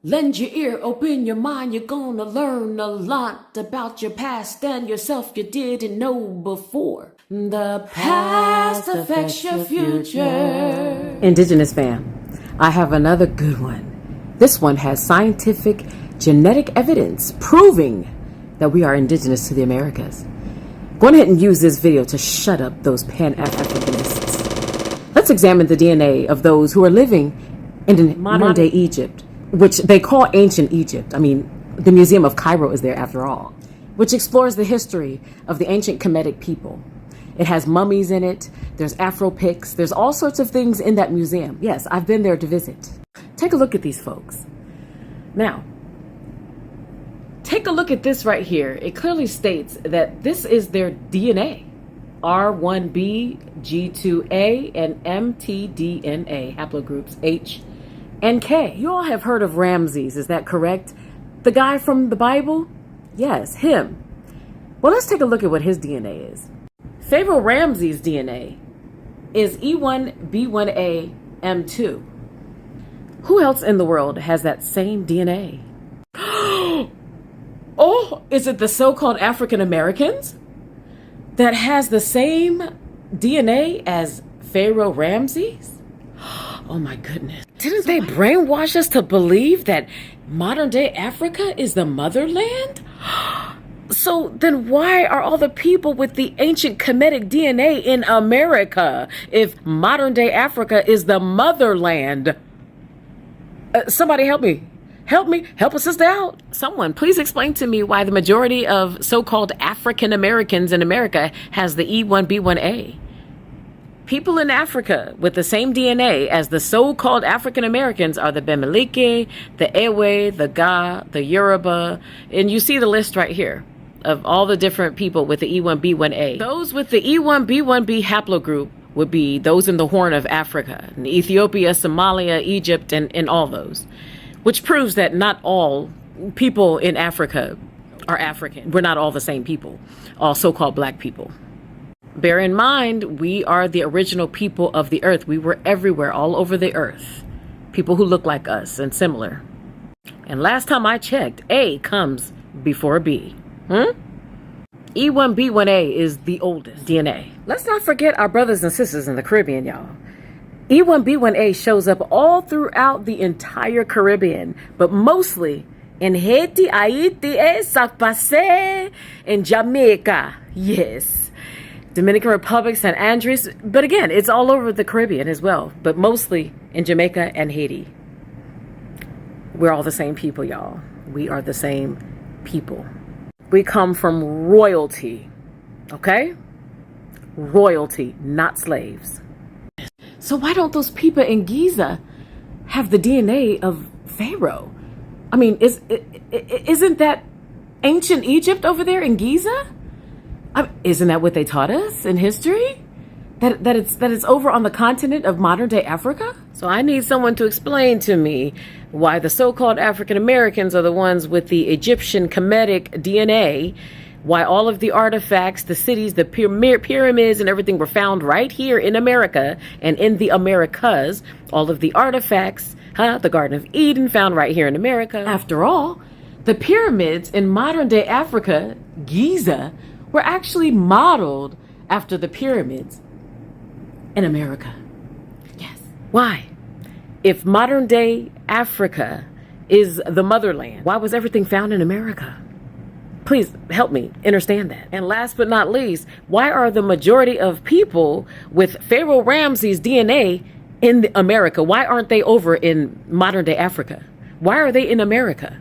Lend your ear, open your mind, you're gonna learn a lot about your past and yourself you didn't know before. The past affects your future. Indigenous fam, I have another good one. This one has scientific genetic evidence proving that we are indigenous to the Americas. Go ahead and use this video to shut up those Pan-Africanists. Let's examine the DNA of those who are living in modern-day Egypt, which they call ancient Egypt. I mean, the Museum of Cairo is there after all, which explores the history of the ancient Kemetic people. It has mummies in it, there's Afro pics, there's all sorts of things in that museum. Yes, I've been there to visit. Take a look at these folks. Now, take a look at this right here. It clearly states that this is their DNA. R1b, G2a, and mtDNA, haplogroups H and K. You all have heard of Ramses, is that correct? The guy from the Bible? Yes, him. Well, let's take a look at what his DNA is. Pharaoh Ramses' DNA is E1B1A M2. Who else in the world has that same DNA? Oh, is it the so-called African Americans that has the same DNA as Pharaoh Ramses? Oh my goodness. Didn't they brainwash us to believe that modern day Africa is the motherland? So then why are all the people with the ancient Kemetic DNA in America if modern day Africa is the motherland? Somebody help me. Help a sister out. Someone, please explain to me why the majority of so-called African Americans in America has the E1B1A. People in Africa with the same DNA as the so-called African Americans are the Bemileke, the Ewe, the Ga, the Yoruba, and you see the list right here of all the different people with the E1B1A. Those with the E1B1B haplogroup would be those in the Horn of Africa, in Ethiopia, Somalia, Egypt, and all those, which proves that not all people in Africa are African. We're not all the same people, all so-called black people. Bear in mind, we are the original people of the earth. We were everywhere, all over the earth. People who look like us and similar. And last time I checked, A comes before B. E1B1A is the oldest DNA. Let's not forget our brothers and sisters in the Caribbean, y'all. E1B1A shows up all throughout the entire Caribbean, but mostly in Haiti, Haiti, South Pacific, and Jamaica. Yes. Dominican Republic, St. Andrews, but again, it's all over the Caribbean as well, but mostly in Jamaica and Haiti. We're all the same people, y'all. We are the same people. We come from royalty, okay? Royalty, not slaves. So why don't those people in Giza have the DNA of Pharaoh? I mean, isn't that ancient Egypt over there in Giza? Isn't that what they taught us in history? That it's over on the continent of modern day Africa? So I need someone to explain to me why the so-called African Americans are the ones with the Egyptian Kemetic DNA, why all of the artifacts, the cities, the pyramids and everything were found right here in America and in the Americas. All of the artifacts, the Garden of Eden found right here in America. After all, the pyramids in modern day Africa, Giza, were actually modeled after the pyramids in America. Yes. Why? If modern day Africa is the motherland, why was everything found in America? Please help me understand that. And last but not least, why are the majority of people with Pharaoh Ramses' DNA in America? Why aren't they over in modern day Africa? Why are they in America?